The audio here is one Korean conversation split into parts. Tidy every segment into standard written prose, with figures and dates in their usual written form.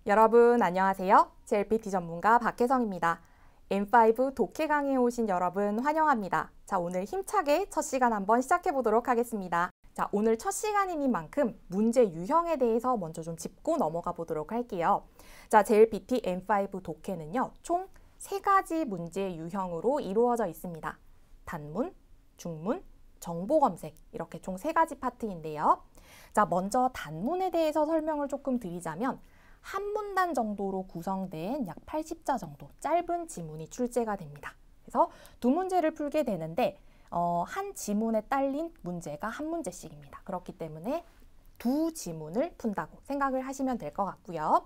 여러분 안녕하세요. JLPT 전문가 박혜성입니다. M5 독해 강의에 오신 여러분 환영합니다. 자, 오늘 힘차게 첫 시간 한번 시작해 보도록 하겠습니다. 자, 오늘 첫 시간인 만큼 문제 유형에 대해서 먼저 좀 짚고 넘어가 보도록 할게요. 자, JLPT M5 독해는요, 총 3가지 문제 유형으로 이루어져 있습니다. 단문, 중문, 정보 검색, 이렇게 총 3가지 파트인데요. 자, 먼저 단문에 대해서 설명을 조금 드리자면 한 문단 정도로 구성된 약 80자 정도 짧은 지문이 출제가 됩니다. 그래서 두 문제를 풀게 되는데 한 지문에 딸린 문제가 한 문제씩입니다. 그렇기 때문에 두 지문을 푼다고 생각을 하시면 될 것 같고요.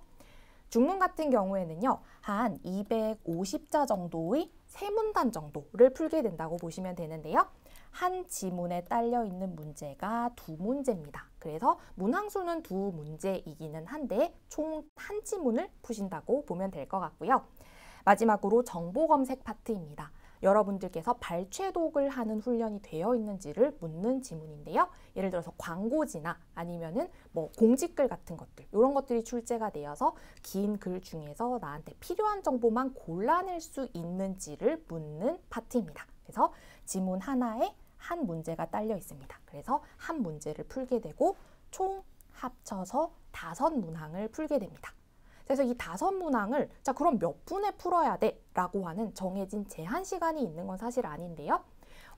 중문 같은 경우에는요, 한 250자 정도의 세 문단 정도를 풀게 된다고 보시면 되는데요. 한 지문에 딸려 있는 문제가 두 문제입니다. 그래서 문항수는 두 문제이기는 한데 총 한 지문을 푸신다고 보면 될 것 같고요. 마지막으로 정보 검색 파트입니다. 여러분들께서 발췌독을 하는 훈련이 되어 있는지를 묻는 지문인데요. 예를 들어서 광고지나 아니면은 공지글 같은 것들, 이런 것들이 출제가 되어서 긴 글 중에서 나한테 필요한 정보만 골라낼 수 있는지를 묻는 파트입니다. 그래서 지문 하나에 한 문제가 딸려 있습니다. 그래서 한 문제를 풀게 되고 총 합쳐서 5문항을 풀게 됩니다. 그래서 이 5문항을 자 그럼 몇 분에 풀어야 돼? 라고 하는 정해진 제한 시간이 있는 건 사실 아닌데요.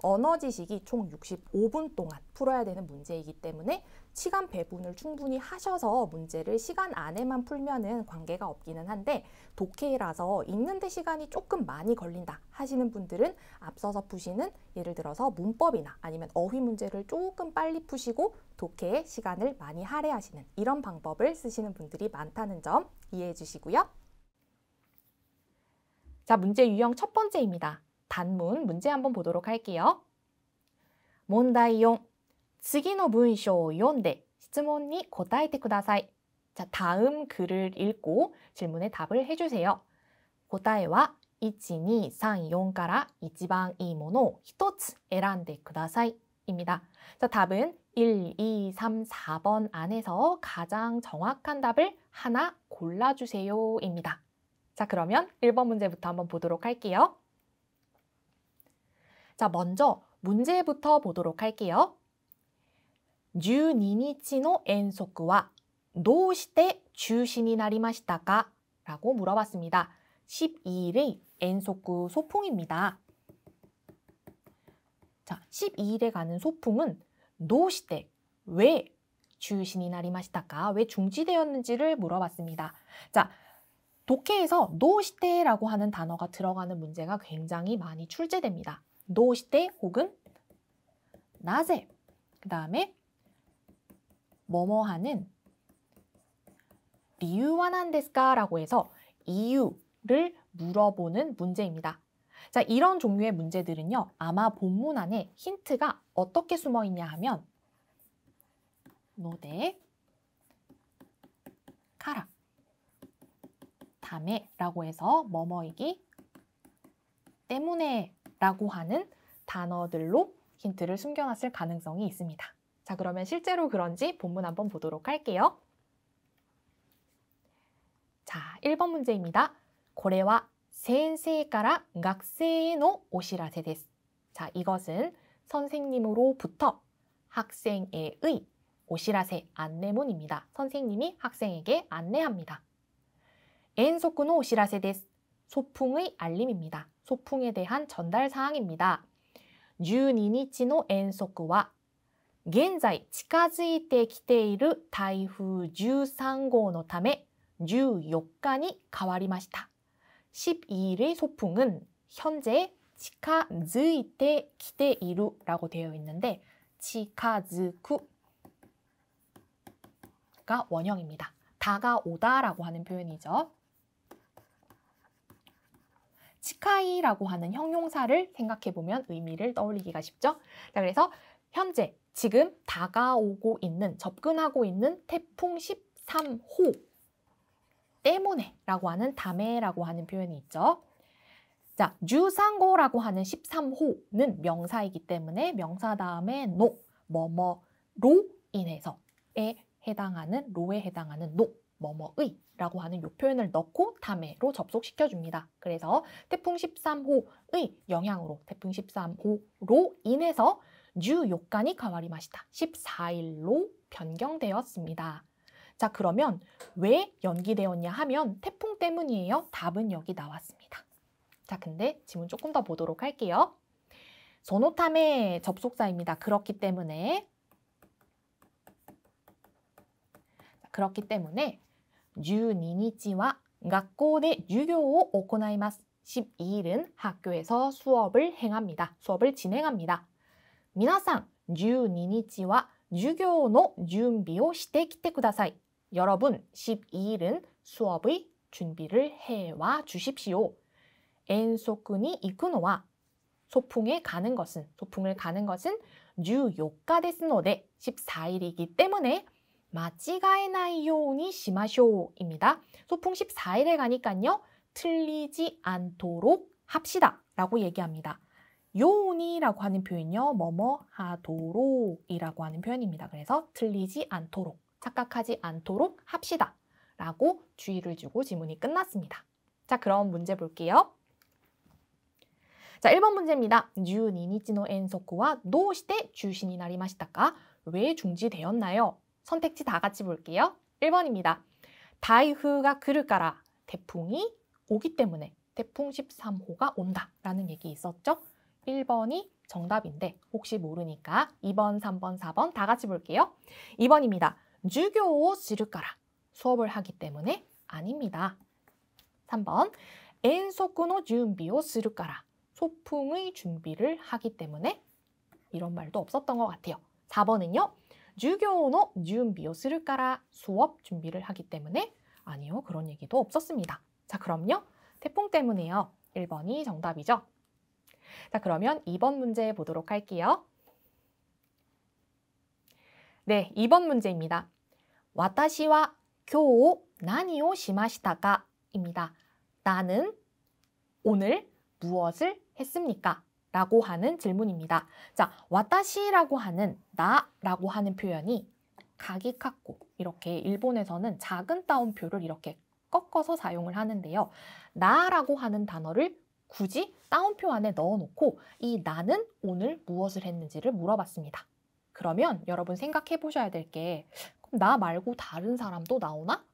언어 지식이 총 65분 동안 풀어야 되는 문제이기 때문에 시간 배분을 충분히 하셔서 문제를 시간 안에만 풀면은 관계가 없기는 한데 독해라서 읽는데 시간이 조금 많이 걸린다 하시는 분들은 앞서서 푸시는 예를 들어서 문법이나 아니면 어휘 문제를 조금 빨리 푸시고 독해에 시간을 많이 할애하시는 이런 방법을 쓰시는 분들이 많다는 점 이해해 주시고요. 자, 문제 유형 첫 번째입니다. 단문 문제 한번 보도록 할게요. 問題4. 次の文章を読んで質問に答えてください. 자, 다음 글을 읽고 질문에 답을 해주세요. 答えは1、2、3、4から一番いいものを1つ選んでください. 입니다. 자, 답은 1, 2, 3, 4번 안에서 가장 정확한 답을 하나 골라주세요. 입니다. 자, 그러면 1번 문제부터 한번 보도록 할게요. 자, 먼저 문제부터 보도록 할게요. 12日の遠足はどうして中止になりましたか? 라고 물어봤습니다. 12일의遠足 소풍입니다. 자, 12일에 가는 소풍은 どうして, 왜中止になりましたか? 왜 중지되었는지를 물어봤습니다. 자, 독해에서 どうして 라고 하는 단어가 들어가는 문제가 굉장히 많이 출제됩니다. どうして 혹은 나제, 그 다음에 뭐뭐하는 이유와 난데스까? 라고 해서 이유를 물어보는 문제입니다. 자, 이런 종류의 문제들은요, 아마 본문 안에 힌트가 어떻게 숨어 있냐 하면 노데, 카라, 다메 라고 해서 뭐뭐이기 때문에 라고 하는 단어들로 힌트를 숨겨놨을 가능성이 있습니다. 자, 그러면 실제로 그런지 본문 한번 보도록 할게요. 자, 1번 문제입니다. これは先生から学生へのお知らせです. 자, 이것은 선생님으로부터 학생에의お知らせ 안내문입니다. 선생님이 학생에게 안내합니다. 遠足のお知らせです. 소풍의 알림입니다. 소풍에 대한 전달 사항입니다. 12日の遠足は現在近づいてきている台風13号のため14日に変わりました. 12일의 소풍은 현재 近づいてきている라고 되어 있는데 近づく가 원형입니다. 다가오다 라고 하는 표현이죠. 치카이라고 하는 형용사를 생각해보면 의미를 떠올리기가 쉽죠? 자, 그래서 현재 지금 다가오고 있는, 접근하고 있는 태풍 13호 때문에 라고 하는 다메라고 하는 표현이 있죠. 자, 13호라고 하는 13호는 명사이기 때문에 명사 다음에 노, 뭐뭐로 인해서에 해당하는, 로에 해당하는 노, 뭐뭐의 라고 하는 요 표현을 넣고 타메로 접속시켜줍니다. 그래서 태풍 13호의 영향으로 태풍 13호로 인해서14日に 変わりました. 14일로 변경되었습니다. 자, 그러면 왜 연기되었냐 하면 태풍 때문이에요. 답은 여기 나왔습니다. 자, 근데 지문 조금 더 보도록 할게요. 소노타메 접속사입니다. 그렇기 때문에 12日は 学校で授業を行います. 12일은 학교에서 수업을 행합니다. 수업을 진행합니다. 皆さん 12日は 授業の準備をしてきてください. 여러분 12일은 수업의 준비를 해와 주십시오. 엔소쿠니 이쿠노와 소풍을 가는 것은 14日ですので 14일이기 때문에 間違えないようにしましょう입니다. 소풍 14일에 가니까요. 틀리지 않도록 합시다 라고 얘기합니다. 요니라고 하는 표현이요. 뭐뭐 하도록 이라고 하는 표현입니다. 그래서 틀리지 않도록, 착각하지 않도록 합시다 라고 주의를 주고 지문이 끝났습니다. 자, 그럼 문제 볼게요. 자, 1번 문제입니다. 12日の遠足はどうして中止になりましたか? 왜 중지되었나요? 선택지 다 같이 볼게요. 1번입니다. 다이후가 来るから 태풍이 오기 때문에 태풍 13호가 온다 라는 얘기 있었죠? 1번이 정답인데 혹시 모르니까 2번, 3번, 4번 다 같이 볼게요. 2번입니다. 授業をするから 수업을 하기 때문에 아닙니다. 3번 遠足の準備をするから 소풍의 준비를 하기 때문에 이런 말도 없었던 것 같아요. 4번은요. 授業の準備をするから 수업 준비를 하기 때문에 아니요. 그런 얘기도 없었습니다. 자, 그럼요. 태풍 때문에요. 1번이 정답이죠. 자, 그러면 2번 문제 보도록 할게요. 네, 2번 문제입니다. 私は今日何をしましたか? 입니다. 나는 오늘 무엇을 했습니까? 라고 하는 질문입니다. 자, 와타시라고 하는 나라고 하는 표현이 가기카코 이렇게 일본에서는 작은 따옴표를 이렇게 꺾어서 사용을 하는데요. 나라고 하는 단어를 굳이 따옴표 안에 넣어놓고 이 나는 오늘 무엇을 했는지를 물어봤습니다. 그러면 여러분 생각해 보셔야 될 게 그럼 나 말고 다른 사람도 나오나?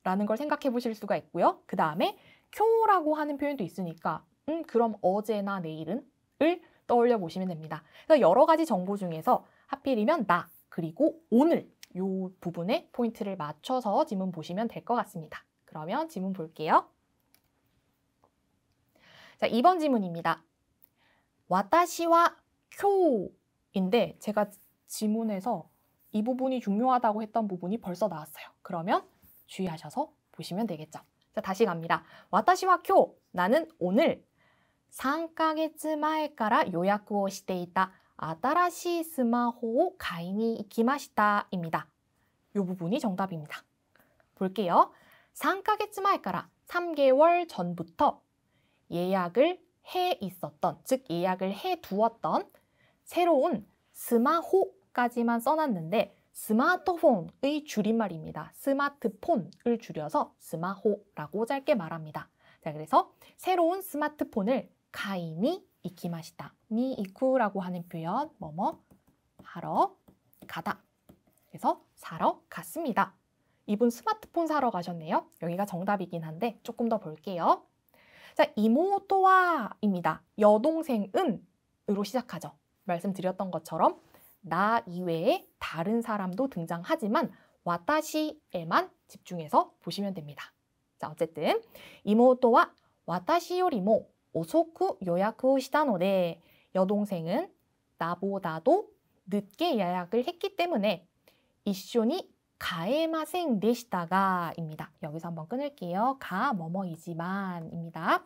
라는 걸 생각해 보실 수가 있고요. 그 다음에 쿄라고 하는 표현도 있으니까 그럼 어제나 내일은? 을 떠올려 보시면 됩니다. 그래서 여러 가지 정보 중에서 하필이면 나 그리고 오늘 이 부분에 포인트를 맞춰서 지문 보시면 될 것 같습니다. 그러면 지문 볼게요. 자, 2번 지문입니다. 私は 쿄인데 제가 지문에서 이 부분이 중요하다고 했던 부분이 벌써 나왔어요. 그러면 주의하셔서 보시면 되겠죠. 자, 다시 갑니다. 私は 쿄 나는 오늘 3ヶ月前から予約をしていた新しいスマホを買いに行きました입니다. 이 부분이 정답입니다. 볼게요. 3ヶ月前から 3개월 전부터 예약을 해 있었던, 즉 예약을 해 두었던 새로운 스마호까지만 써놨는데 스마트폰의 줄임말입니다. 스마트폰을 줄여서 스마호라고 짧게 말합니다. 자, 그래서 새로운 스마트폰을 가이니 이키마시다. 니 이쿠라고 하는 표현 뭐뭐 하러 가다. 그래서 사러 갔습니다. 이분 스마트폰 사러 가셨네요. 여기가 정답이긴 한데 조금 더 볼게요. 자, 이모토와입니다. 여동생은 으로 시작하죠. 말씀드렸던 것처럼 나 이외에 다른 사람도 등장하지만 와타시에만 집중해서 보시면 됩니다. 자, 어쨌든 이모토와 와타시 요리모 오소쿠 요약을 したので 여동생은 나보다도 늦게 예약을 했기 때문에 一緒に買えませんでしたが입니다. 여기서 한번 끊을게요. 가 뭐뭐이지만 입니다.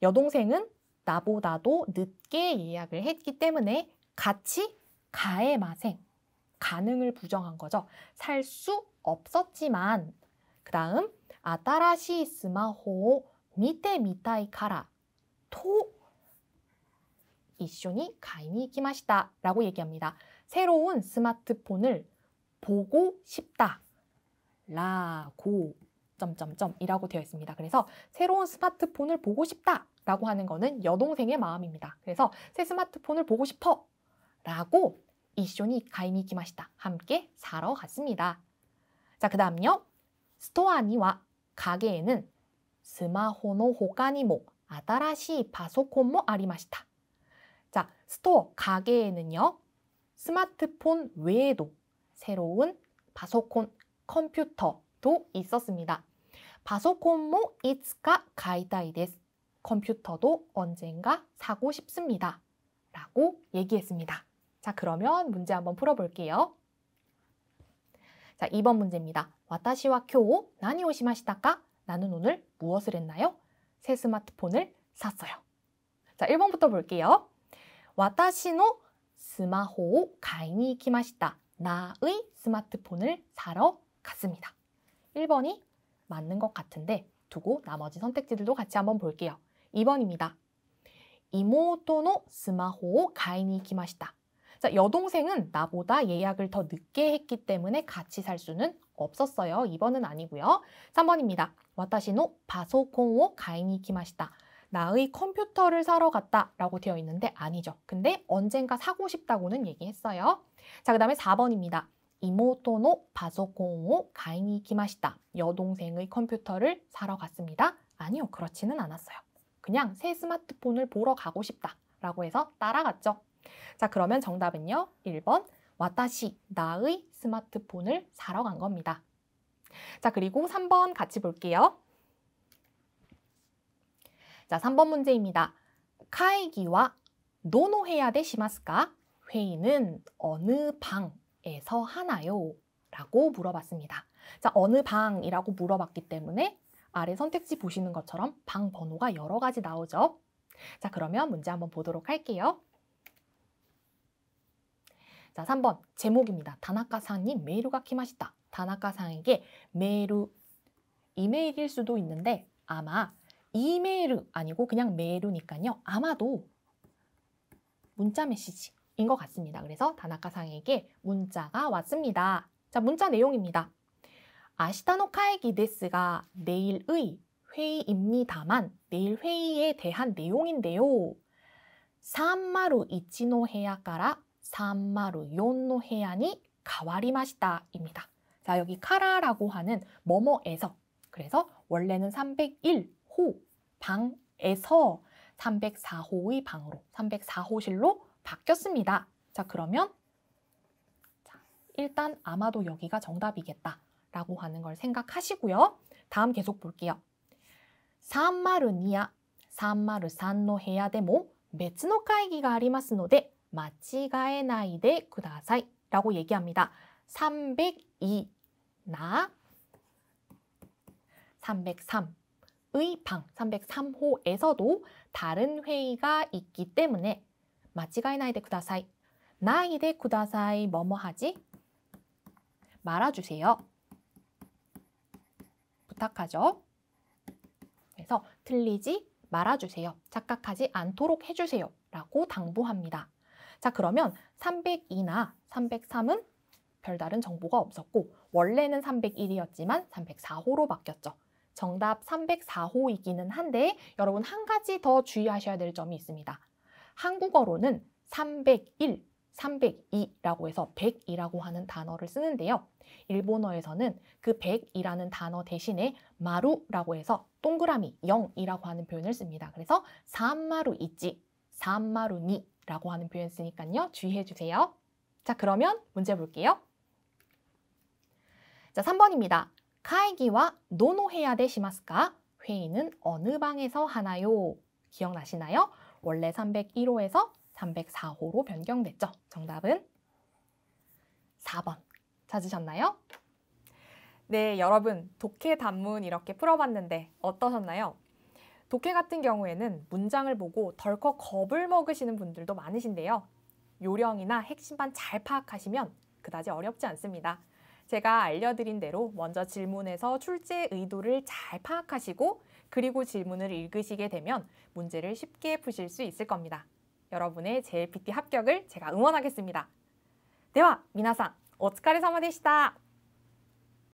여동생은 나보다도 늦게 예약을 했기 때문에 같이 가에마생 가능을 부정한 거죠. 살 수 없었지만 그 다음 아따라시 스마호 미테 미타이 카라 토 이쇼니 가이니 이키마시다 라고 얘기합니다. 새로운 스마트폰을 보고 싶다 라고 점점점이라고 되어 있습니다. 그래서 새로운 스마트폰을 보고 싶다라고 하는 거는 여동생의 마음입니다. 그래서 새 스마트폰을 보고 싶어 라고 이쇼니 가이니키마시다. 함께 사러 갔습니다. 자, 그 다음요. 스토아니와 가게에는 스마호노 호카니모 아다라시 파소콘모 아리마시다. 자, 스토어 가게에는요. 스마트폰 외에도 새로운 파소콘 컴퓨터도 있었습니다. 파소콘모 이츠카 가이타이 데스. 컴퓨터도 언젠가 사고 싶습니다. 라고 얘기했습니다. 자, 그러면 문제 한번 풀어볼게요. 자, 2번 문제입니다. 와타시와 쿄 나니 오 시마시다까? 나는 오늘 무엇을 했나요? 새 스마트폰을 샀어요. 자, 1번부터 볼게요. 와타시노 스마호오 가이니 이키마시다. 나의 스마트폰을 사러 갔습니다. 1번이 맞는 것 같은데 두고 나머지 선택지들도 같이 한번 볼게요. 2번입니다. 이모토노 스마호오 가이니 이키마시다. 자, 여동생은 나보다 예약을 더 늦게 했기 때문에 같이 살 수는 없었어요. 2번은 아니고요. 3번입니다. 와타시노 파소콘오 가이니 이키마시다. 나의 컴퓨터를 사러 갔다 라고 되어 있는데 아니죠. 근데 언젠가 사고 싶다고는 얘기했어요. 자, 그 다음에 4번입니다. 이모토노 파소콘오 가이니 이키마시다. 여동생의 컴퓨터를 사러 갔습니다. 아니요, 그렇지는 않았어요. 그냥 새 스마트폰을 보러 가고 싶다 라고 해서 따라갔죠. 자, 그러면 정답은요. 1번 와타시, 나의 스마트폰을 사러 간 겁니다. 자, 그리고 3번 같이 볼게요. 자, 3번 문제입니다. 카이기와 노노해야 데 시마스까? 회의는 어느 방에서 하나요? 라고 물어봤습니다. 자, 어느 방이라고 물어봤기 때문에 아래 선택지 보시는 것처럼 방 번호가 여러 가지 나오죠. 자, 그러면 문제 한번 보도록 할게요. 자, 3번 제목입니다. 다나카상이 메일가 키마시다. 다나카상에게 메일, 이메일일 수도 있는데 아마 이메일 아니고 그냥 메일이니까요. 아마도 문자 메시지인 것 같습니다. 그래서 다나카상에게 문자가 왔습니다. 자, 문자 내용입니다. 아시타노 카이기 데스가 내일의 회의입니다만 내일 회의에 대한 내용인데요. 301의 해야가라 304의 해야니 가와리마시다입니다. 자, 여기 카라라고 하는 뭐뭐에서, 그래서 원래는 301호 방에서 304호의 방으로 304호실로 바뀌었습니다. 자, 그러면 일단 아마도 여기가 정답이겠다 라고 하는 걸 생각하시고요. 다음 계속 볼게요. 302야 303の部屋でも別の会議がありますので間違えないでください라고 얘기합니다. 302나 303의 방, 303호에서도 다른 회의가 있기 때문에 間違えないでください. ないでください. 뭐뭐 하지? 말아주세요. 부탁하죠. 그래서 틀리지 말아주세요. 착각하지 않도록 해주세요. 라고 당부합니다. 자, 그러면 302나 303은 별다른 정보가 없었고 원래는 301이었지만 304호로 바뀌었죠. 정답 304호이기는 한데 여러분 한 가지 더 주의하셔야 될 점이 있습니다. 한국어로는 301, 302라고 해서 100이라고 하는 단어를 쓰는데요. 일본어에서는 그 100이라는 단어 대신에 마루라고 해서 동그라미 0이라고 하는 표현을 씁니다. 그래서 301, 302라고 하는 표현 쓰니까요. 주의해 주세요. 자, 그러면 문제 볼게요. 자, 3번입니다. 카이기와 노노해야 데 시마스까? 회의는 어느 방에서 하나요? 기억나시나요? 원래 301호에서 304호로 변경됐죠. 정답은 4번. 찾으셨나요? 네, 여러분 독해 단문 이렇게 풀어봤는데 어떠셨나요? 독해 같은 경우에는 문장을 보고 덜컥 겁을 먹으시는 분들도 많으신데요. 요령이나 핵심만 잘 파악하시면 그다지 어렵지 않습니다. 제가 알려드린 대로 먼저 질문에서 출제 의도를 잘 파악하시고 그리고 질문을 읽으시게 되면 문제를 쉽게 푸실 수 있을 겁니다. 여러분의 JLPT 합격을 제가 응원하겠습니다. では皆さんお疲れ様でした。